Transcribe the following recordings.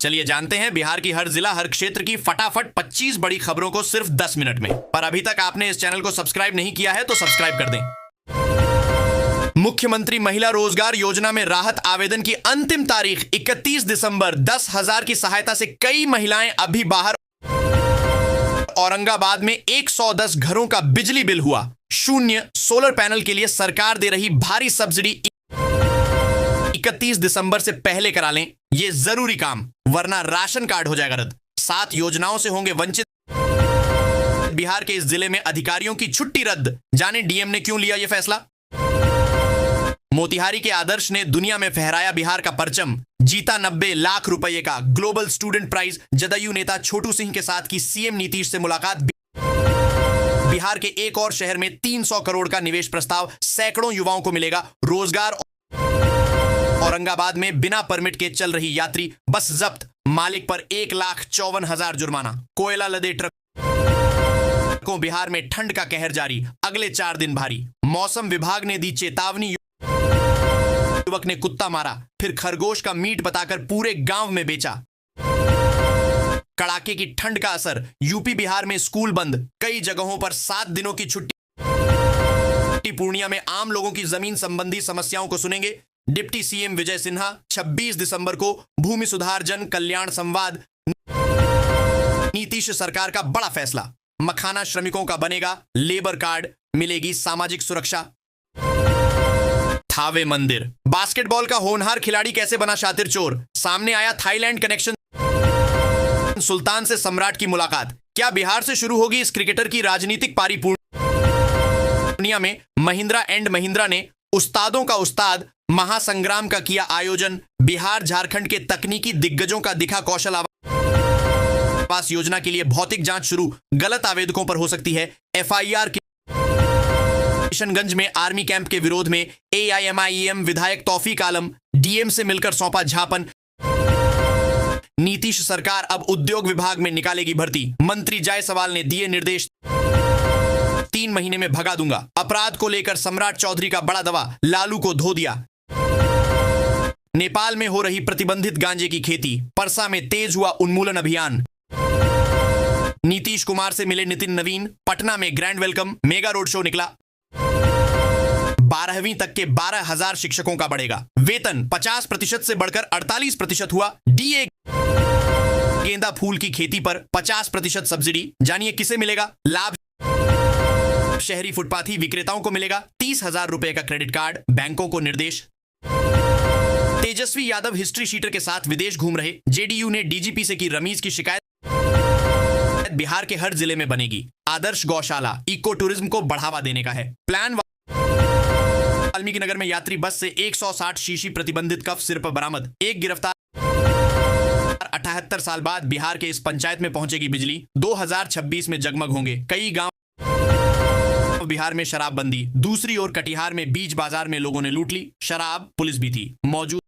चलिए जानते हैं बिहार की हर जिला हर क्षेत्र की फटाफट 25 बड़ी खबरों को सिर्फ 10 मिनट में। पर अभी तक आपने इस चैनल को सब्सक्राइब नहीं किया है तो सब्सक्राइब कर दें। मुख्यमंत्री महिला रोजगार योजना में राहत आवेदन की अंतिम तारीख 31 दिसंबर। 10,000 की सहायता से कई महिलाएं अभी बाहर। औरंगाबाद में 110 घरों का बिजली बिल हुआ शून्य। सोलर पैनल के लिए सरकार दे रही भारी सब्सिडी। 31 दिसंबर से पहले करा लें ये जरूरी काम, वरना राशन कार्ड हो जाएगा रद्द। 7 योजनाओं से होंगे वंचित। बिहार के इस जिले में अधिकारियों की छुट्टी रद्द। जाने डीएम ने क्यों लिया यह फैसला। मोतिहारी के आदर्श ने दुनिया में फहराया बिहार का परचम। जीता 90 लाख रुपए का ग्लोबल स्टूडेंट प्राइज। जदयू नेता छोटू सिंह के साथ की सीएम नीतीश से मुलाकात। बिहार के एक और शहर में 300 करोड़ का निवेश प्रस्ताव। सैकड़ों युवाओं को मिलेगा रोजगार। औरंगाबाद में बिना परमिट के चल रही यात्री बस जब्त। मालिक पर 1,54,000 जुर्माना। कोयला लदे ट्रकों। बिहार में ठंड का कहर जारी, अगले 4 दिन भारी। मौसम विभाग ने दी चेतावनी। युवक ने कुत्ता मारा, फिर खरगोश का मीट बताकर पूरे गांव में बेचा। कड़ाके की ठंड का असर, यूपी बिहार में स्कूल बंद। कई जगहों पर 7 दिनों की छुट्टी। पूर्णिया में आम लोगों की जमीन संबंधी समस्याओं को सुनेंगे डिप्टी सीएम विजय सिन्हा। 26 दिसंबर को भूमि सुधार जन कल्याण संवाद। नीतीश सरकार का बड़ा फैसला, मखाना श्रमिकों का बनेगा लेबर कार्ड, मिलेगी सामाजिक सुरक्षा। थावे मंदिर। बास्केटबॉल का होनहार खिलाड़ी कैसे बना शातिर चोर, सामने आया थाईलैंड कनेक्शन। सुल्तान से सम्राट की मुलाकात। क्या बिहार से शुरू होगी इस क्रिकेटर की राजनीतिक पारी। पूर्णिया में महिंद्रा एंड महिंद्रा ने उस्तादों का उस्ताद महासंग्राम का किया आयोजन। बिहार झारखंड के तकनीकी दिग्गजों का दिखा कौशल। आवास योजना के लिए भौतिक जांच शुरू। गलत आवेदकों पर हो सकती है एफआईआर। किशनगंज में आर्मी कैंप के विरोध में एआईएमआईएम विधायक तौफीक आलम डीएम से मिलकर सौंपा ज्ञापन। नीतीश सरकार अब उद्योग विभाग में निकालेगी भर्ती। मंत्री जायसवाल ने दिए निर्देश। 3 महीने में भगा दूंगा। अपराध को लेकर सम्राट चौधरी का बड़ा दावा, लालू को धो दिया। नेपाल में हो रही प्रतिबंधित गांजे की खेती। परसा में तेज हुआ उन्मूलन अभियान। नीतीश कुमार से मिले नितिन नवीन। पटना में grand welcome, mega road show निकला। 12वीं तक के 12,000 शिक्षकों का बढ़ेगा वेतन। 50% से बढ़कर 48% हुआ। डीए। गेंदा फूल की खेती पर 50% सब्सिडी। जानिए किसे मिलेगा लाभ। शहरी फुटपाथी विक्रेताओं को मिलेगा 30,000 रुपए का क्रेडिट कार्ड। बैंकों को निर्देश। तेजस्वी यादव हिस्ट्री शीटर के साथ विदेश घूम रहे। जेडीयू ने डीजीपी से की रमीज की शिकायत। बिहार के हर जिले में बनेगी आदर्श गौशाला। इको टूरिज्म को बढ़ावा देने का है प्लान। वाल्मीकि नगर में यात्री बस से 160 शीशी प्रतिबंधित कफ सिर पर बरामद। एक गिरफ्तार। 78 साल बाद बिहार के इस पंचायत में पहुंचेगी बिजली। 2026 में जगमग होंगे कई गांव। बिहार में शराबबंदी। दूसरी ओर कटिहार में बीच बाजार में लोगों ने लूट ली शराब। पुलिस भी थी मौजूद।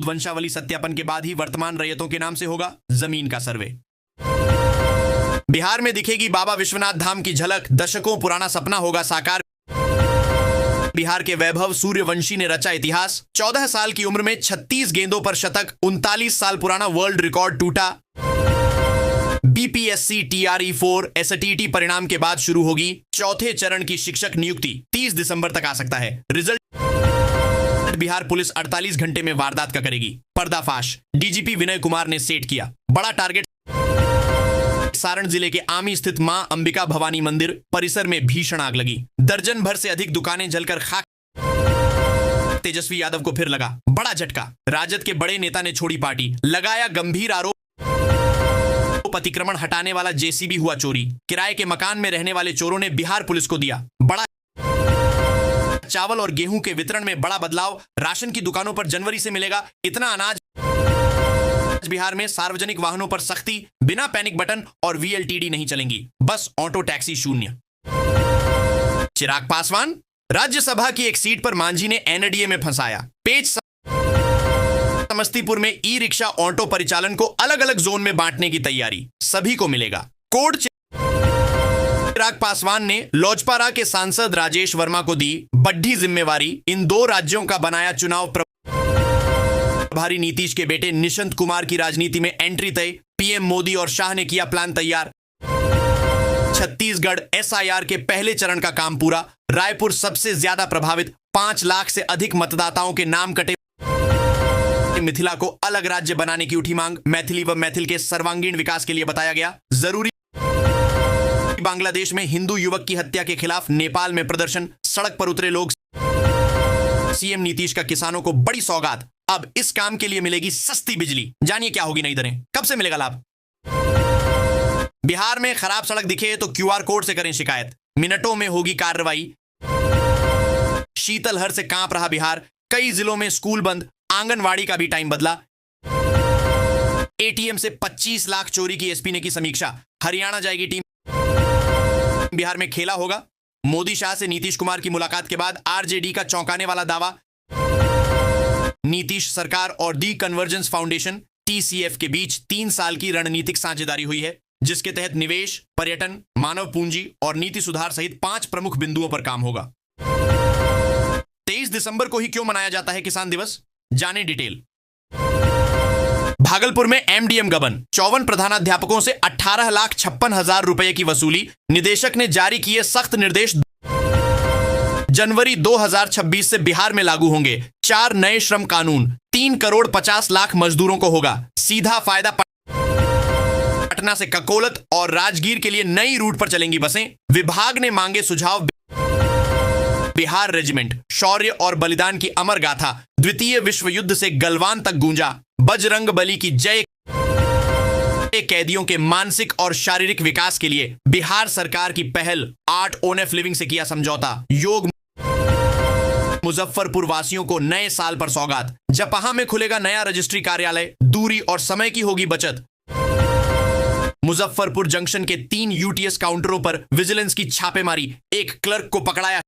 वंशावली सत्यापन के बाद ही वर्तमान रैयतों के नाम से होगा जमीन का सर्वे। बिहार में दिखेगी बाबा विश्वनाथ धाम की झलक। दशकों पुराना सपना होगा साकार। बिहार के वैभव सूर्यवंशी ने रचा इतिहास। 14 साल की उम्र में 36 गेंदों पर शतक। 39 साल पुराना वर्ल्ड रिकॉर्ड टूटा। बीपीएससी टीआरई 4 एसटीटी परिणाम के बाद शुरू होगी 4थे चरण की शिक्षक नियुक्ति। 30 दिसंबर तक आ सकता है रिजल्ट। बिहार पुलिस 48 घंटे में वारदात का करेगी पर्दाफाश। डीजीपी विनय कुमार ने सेट किया बड़ा टारगेट। सारण जिले के आमी स्थित मां अंबिका भवानी मंदिर परिसर में भीषण आग लगी। दर्जन भर से अधिक दुकानें जलकर खाक। तेजस्वी यादव को फिर लगा बड़ा झटका। राजद के बड़े नेता ने छोड़ी पार्टी। लगाया गंभीर आरोप। अतिक्रमण हटाने वाला जेसीबी हुआ चोरी। किराए के मकान में रहने वाले चोरों ने बिहार पुलिस को दिया बड़ा। चावल और गेहूं के वितरण में बड़ा बदलाव। राशन की दुकानों पर जनवरी से मिलेगा इतना अनाज। बिहार में सार्वजनिक वाहनों पर सख्ती। बिना पैनिक बटन और वीएलटीडी नहीं चलेंगी। बस ऑटो टैक्सी शून्य। चिराग पासवान। राज्यसभा की एक सीट पर मांझी ने एनडीए में फंसाया पेच। समस्तीपुर में ई रिक्शा ऑटो परिचालन को अलग अलग जोन में बांटने की तैयारी। सभी को मिलेगा कोड। चिराग पासवान ने लोजपा के सांसद राजेश वर्मा को दी बड़ी जिम्मेवारी। इन 2 राज्यों का बनाया चुनाव प्रभारी नीतीश के बेटे निशंत कुमार की राजनीति में एंट्री तय, पीएम मोदी और शाह ने किया प्लान तैयार। छत्तीसगढ़ एसआईआर के पहले चरण का काम पूरा, रायपुर सबसे ज्यादा प्रभावित, 5 लाख से अधिक मतदाताओं के नाम कटे। मिथिला को अलग राज्य बनाने की उठी मांग, मैथिली व मैथिल के सर्वांगीण विकास के लिए बताया गया जरूरी। बांग्लादेश में हिंदू युवक की हत्या के खिलाफ नेपाल में प्रदर्शन, सड़क पर उतरे लोग। सीएम नीतीश का किसानों को बड़ी सौगात, अब इस काम के लिए मिलेगी सस्ती बिजली। जानिए क्या होगी नई दरें, कब से मिलेगा लाभ। बिहार में खराब सड़क दिखे तो क्यूआर कोड से करें शिकायत, मिनटों में होगी कार्रवाई। शीतलहर से कांप रहा बिहार, कई जिलों में स्कूल बंद, आंगनवाड़ी का भी टाइम बदला। एटीएम से 25 लाख चोरी की एसपी ने की समीक्षा, हरियाणा जाएगी टीम। बिहार में खेला होगा, मोदी शाह से नीतीश कुमार की मुलाकात के बाद आरजेडी का चौंकाने वाला दावा। नीतीश सरकार और दी कन्वर्जेंस फाउंडेशन टीसीएफ के बीच 3 साल की रणनीतिक साझेदारी हुई है, जिसके तहत निवेश, पर्यटन, मानव पूंजी और नीति सुधार सहित 5 प्रमुख बिंदुओं पर काम होगा। 23 दिसंबर को ही क्यों मनाया जाता है किसान दिवस, जाने डिटेल। भागलपुर में एमडीएम गबन, 54 प्रधानाध्यापकों से 18,56,000 रुपए की वसूली, निदेशक ने जारी किए सख्त निर्देश। जनवरी 2026 से बिहार में लागू होंगे 4 नए श्रम कानून, 3 करोड़ 50 लाख मजदूरों को होगा सीधा फायदा। पटना से ककोलत और राजगीर के लिए नई रूट पर चलेंगी बसें, विभाग ने मांगे सुझाव। बिहार रेजिमेंट, शौर्य और बलिदान की अमर गाथा, द्वितीय विश्व युद्ध से गलवान तक गूंजा, बजरंग बली की जय। कैदियों के मानसिक और शारीरिक विकास के लिए बिहार सरकार की पहल, 8 ओनेफ लिविंग से किया समझौता। योग मुजफ्फरपुर वासियों को नए साल पर सौगात, जपहा में खुलेगा नया रजिस्ट्री कार्यालय, दूरी और समय की होगी बचत। मुजफ्फरपुर जंक्शन के 3 यूटीएस काउंटरों पर विजिलेंस की छापेमारी, एक क्लर्क को पकड़ाया।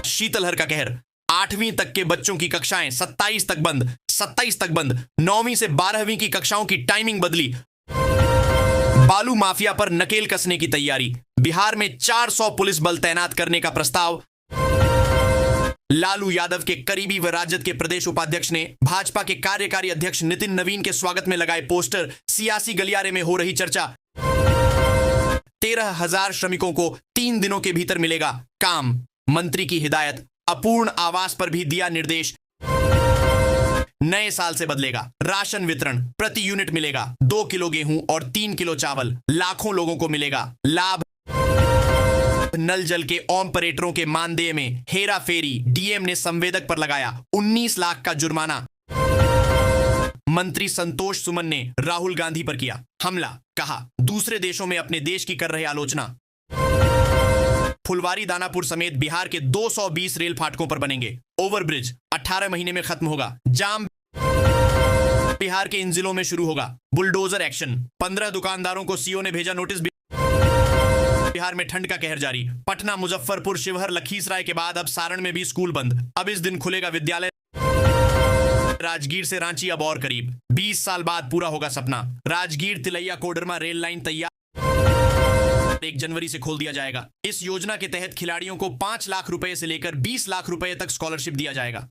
शीतलहर का कहर, 8वीं तक के बच्चों की कक्षाएं 27 तक बंद, 9वीं से 12वीं की कक्षाओं की टाइमिंग बदली। बालू माफिया पर नकेल कसने की तैयारी, बिहार में 400 पुलिस बल तैनात करने का प्रस्ताव। लालू यादव के करीबी व राजद के प्रदेश उपाध्यक्ष ने भाजपा के कार्यकारी अध्यक्ष नितिन नवीन के स्वागत में लगाए पोस्टर, सियासी गलियारे में हो रही चर्चा। 13,000 श्रमिकों को 3 दिनों के भीतर मिलेगा काम, मंत्री की हिदायत। अपूर्ण आवास पर भी दिया निर्देश। नए साल से बदलेगा राशन वितरण, प्रति यूनिट मिलेगा 2 किलो गेहूं और 3 किलो चावल, लाखों लोगों को मिलेगा लाभ। नल जल के ऑपरेटरों के मानदेय में हेरा फेरी, डीएम ने संवेदक पर लगाया 19 लाख का जुर्माना। मंत्री संतोष सुमन ने राहुल गांधी पर किया हमला, कहा दूसरे देशों में अपने देश की कर रहे आलोचना। फुलवारी दानापुर समेत बिहार के 220 रेल फाटकों पर बनेंगे ओवरब्रिज, 18 महीने में खत्म होगा जाम। बिहार के इन जिलों में शुरू होगा बुलडोजर एक्शन, 15 दुकानदारों को सीओ ने भेजा नोटिस। बिहार में ठंड का कहर जारी, पटना, मुजफ्फरपुर, शिवहर, लखीसराय के बाद अब सारण में भी स्कूल बंद, अब इस दिन खुलेगा विद्यालय। राजगीर से रांची अब और करीब, 20 साल बाद पूरा होगा सपना, राजगीर तिलैया कोडरमा रेल लाइन तैयार, 1 जनवरी से खोल दिया जाएगा। इस योजना के तहत खिलाड़ियों को 5 लाख रुपए से लेकर 20 लाख रुपए तक स्कॉलरशिप दिया जाएगा।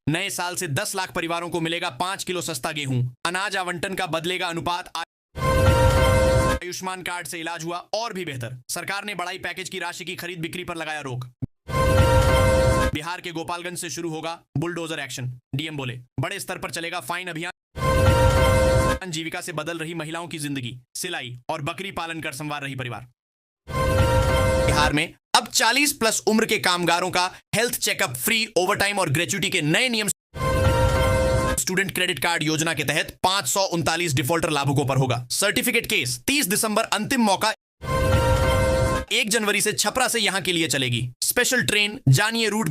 नए साल से 10 लाख परिवारों को मिलेगा 5 किलो सस्ता गेहूं, अनाज आवंटन का बदलेगा अनुपात। आयुष्मान कार्ड से इलाज हुआ और भी बेहतर, सरकार ने बढ़ाई पैकेज की राशि की खरीद बिक्री पर लगाया रोक। बिहार के गोपालगंज से शुरू होगा बुलडोजर एक्शन, डीएम बोले बड़े स्तर पर चलेगा फाइन अभियान। जीविका से बदल रही महिलाओं की जिंदगी, सिलाई और बकरी पालन कर संवार रही परिवार। बिहार में अब 40 प्लस उम्र के कामगारों का हेल्थ चेकअप फ्री, ओवरटाइम और ग्रेच्युटी के नए नियम। स्टूडेंट क्रेडिट कार्ड योजना के तहत 539 डिफॉल्टर लाभुकों पर होगा सर्टिफिकेट केस। 30 दिसंबर अंतिम मौका, 1 जनवरी से छपरा से यहां के लिए चलेगी स्पेशल ट्रेन, जानिए रूट।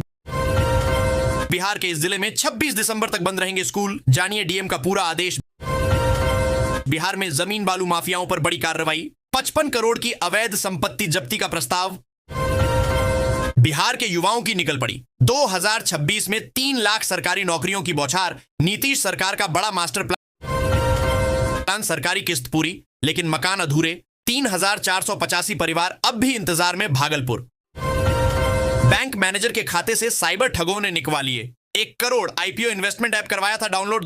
बिहार के इस जिले में 26 दिसंबर तक बंद रहेंगे स्कूल, जानिए डीएम का पूरा आदेश। बिहार में जमीन बालू माफियाओं पर बड़ी कार्रवाई, 55 करोड़ की अवैध संपत्ति जब्ती का प्रस्ताव। बिहार के युवाओं की निकल पड़ी, 2026 में 3 लाख सरकारी नौकरियों की बौछार, नीतीश सरकार का बड़ा मास्टर प्लान। सरकारी किस्त पूरी लेकिन मकान अधूरे, 3,485 परिवार अब भी इंतजार में। भागलपुर बैंक मैनेजर के खाते से साइबर ठगों ने निकलवा लिए 1 करोड़ आईपीओ इन्वेस्टमेंट ऐप करवाया था डाउनलोड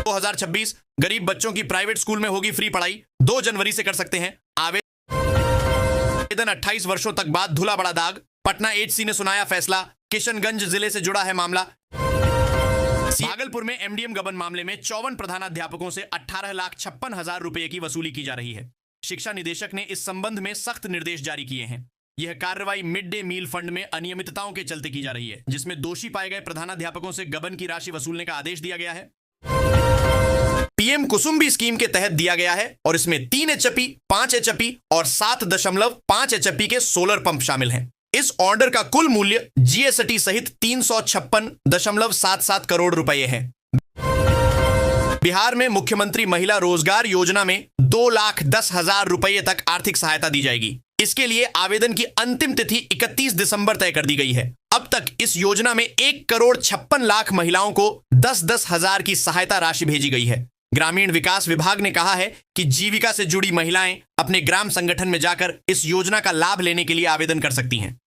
2026। गरीब बच्चों की प्राइवेट स्कूल में होगी फ्री पढ़ाई, 2 जनवरी से कर सकते हैं आवेदन। 28 वर्षों तक बाद धुला बड़ा दाग, पटना एचसी ने सुनाया फैसला। किशनगंज जिले से जुड़ा है मामला। भागलपुर में एमडीएम गबन मामले में 54 प्रधानाध्यापकों से 18,56,000 रुपए की वसूली की जा रही है। शिक्षा निदेशक ने इस संबंध में सख्त निर्देश जारी किए हैं। यह कार्रवाई मिड डे मील फंड में अनियमितताओं के चलते की जा रही है, जिसमें दोषी पाए गए प्रधानाध्यापकों से गबन की राशि वसूलने का आदेश दिया गया है। पीएम कुसुम्बी स्कीम के तहत दिया गया है और इसमें 3 एचपी, 5 एचपी और 7.5 एचपी के सोलर पंप शामिल हैं। इस ऑर्डर का कुल मूल्य जीएसटी सहित 356.77 करोड़ रुपए है। बिहार में मुख्यमंत्री महिला रोजगार योजना में 2,10,000 रुपए तक आर्थिक सहायता दी जाएगी। इसके लिए आवेदन की अंतिम तिथि 31 दिसंबर तय कर दी गई है। अब तक इस योजना में 1,56,00,000 महिलाओं को 10-10 हजार की सहायता राशि भेजी गई है। ग्रामीण विकास विभाग ने कहा है कि जीविका से जुड़ी महिलाएं अपने ग्राम संगठन में जाकर इस योजना का लाभ लेने के लिए आवेदन कर सकती हैं।